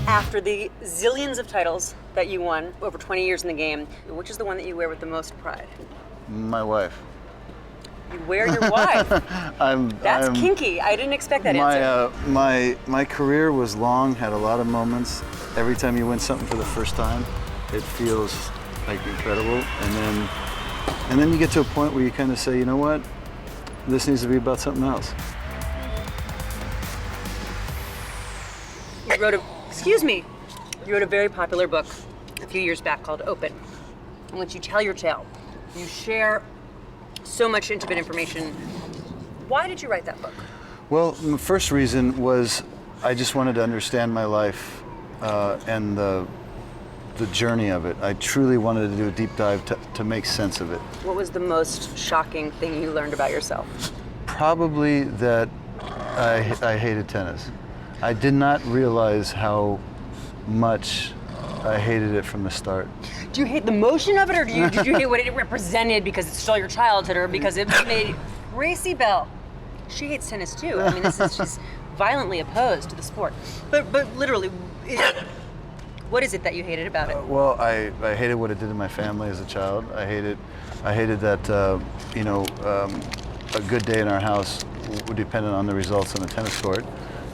After the zillions of titles that you won over 20 years in the game, which is the one that you wear with the most pride? My wife. You wear your wife. That's kinky. I didn't expect that answer. My career was long, had a lot of moments. Every time you win something for the first time, it feels like incredible. And then you get to a point where you kind of say, you know what? This needs to be about something else. You wrote a very popular book a few years back called Open, in which you tell your tale. You share so much intimate information. Why did you write that book? Well, the first reason was I just wanted to understand my life and the journey of it. I truly wanted to do a deep dive to make sense of it. What was the most shocking thing you learned about yourself? Probably that I hated tennis. I did not realize how much I hated it from the start. Do you hate the motion of it, or did you hate what it represented because it's still your childhood, or because it made Gracie Bell? She hates tennis too. I mean, she's violently opposed to the sport. But literally, what is it that you hated about it? Well, I hated what it did to my family as a child. I hated that a good day in our house would depend on the results on the tennis court.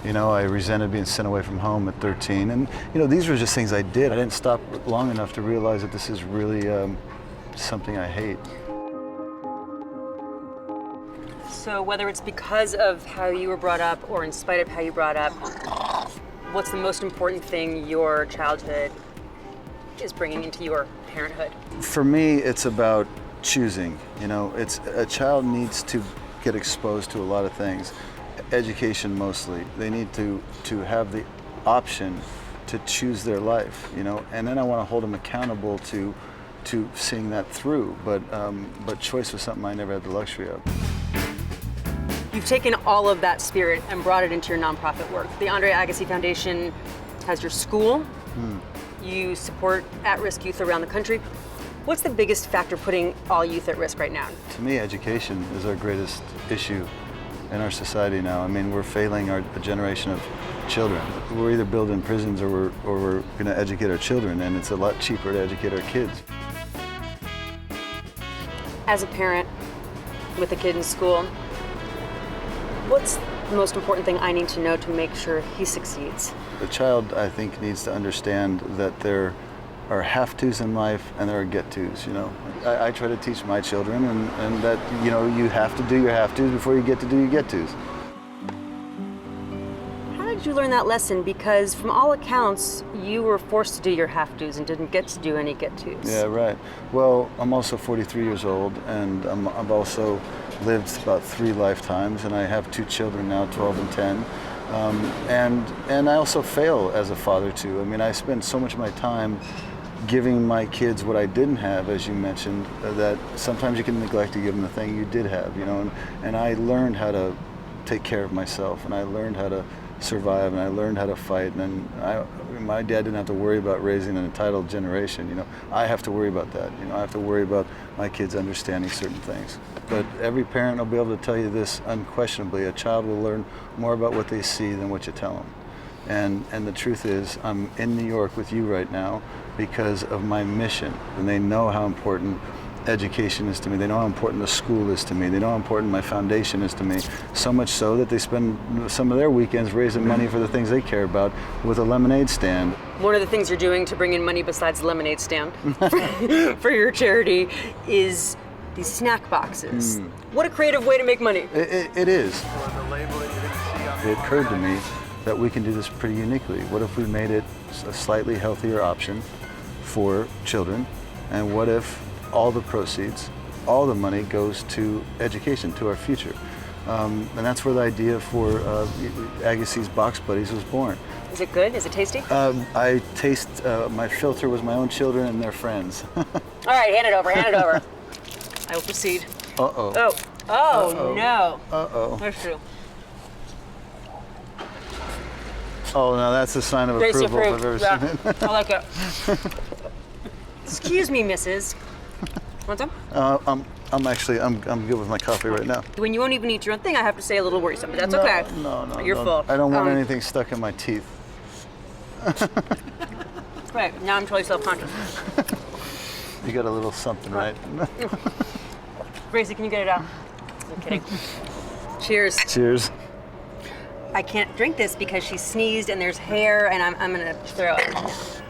You know, I resented being sent away from home at 13. And, you know, these were just things I did. I didn't stop long enough to realize that this is really something I hate. So whether it's because of how you were brought up or in spite of how you brought up, what's the most important thing your childhood is bringing into your parenthood? For me, it's about choosing. You know, a child needs to get exposed to a lot of things. Education mostly. They need to have the option to choose their life, you know, and then I want to hold them accountable to seeing that through. But choice was something I never had the luxury of. You've taken all of that spirit and brought it into your nonprofit work. The Andre Agassi Foundation has your school. You support at-risk youth around the country. What's the biggest factor putting all youth at risk right now? To me, education is our greatest issue in our society now. I mean, we're failing a generation of children. We're either building prisons or we're going to educate our children, and it's a lot cheaper to educate our kids. As a parent with a kid in school, what's the most important thing I need to know to make sure he succeeds? The child, I think, needs to understand that there are have-tos in life and there are get-tos, you know. I try to teach my children and that, you know, you have to do your have-tos before you get to do your get-tos. How did you learn that lesson? Because from all accounts, you were forced to do your have-tos and didn't get to do any get-tos. Yeah, right. Well, I'm also 43 years old, and I've also lived about 3 lifetimes, and I have 2 children now, 12 and 10. And I also fail as a father too. I mean, I spend so much of my time giving my kids what I didn't have, as you mentioned, that sometimes you can neglect to give them the thing you did have, you know. And I learned how to take care of myself, and I learned how to survive, and I learned how to fight. And my dad didn't have to worry about raising an entitled generation, you know. I have to worry about that, you know. I have to worry about my kids understanding certain things. But every parent will be able to tell you this unquestionably: a child will learn more about what they see than what you tell them. And the truth is, I'm in New York with you right now because of my mission, and they know how important education is to me. They know how important the school is to me. They know how important my foundation is to me. So much so that they spend some of their weekends raising money for the things they care about with a lemonade stand. One of the things you're doing to bring in money besides the lemonade stand for your charity is these snack boxes. What a creative way to make money. It is. It occurred to me that we can do this pretty uniquely. What if we made it a slightly healthier option for children? And what if all the proceeds, all the money goes to education, to our future? And that's where the idea for Agassi's Box Buddies was born. Is it good? Is it tasty? I taste, my filter was my own children and their friends. All right, hand it over, hand it over. I will proceed. Uh-oh. Oh, no. Uh-oh. That's true. Oh, now that's a sign of Gracie approval approved. if I've ever seen it. I like it. Excuse me, Mrs. Want some? I'm good with my coffee right now. When you won't even eat your own thing, I have to say a little worrisome, but that's okay. No. You're full. I don't want anything stuck in my teeth. Right, now I'm totally self-conscious. You got a little something, right? Gracie, can you get it out? I'm kidding. Cheers. Cheers. I can't drink this because she sneezed and there's hair and I'm gonna throw it.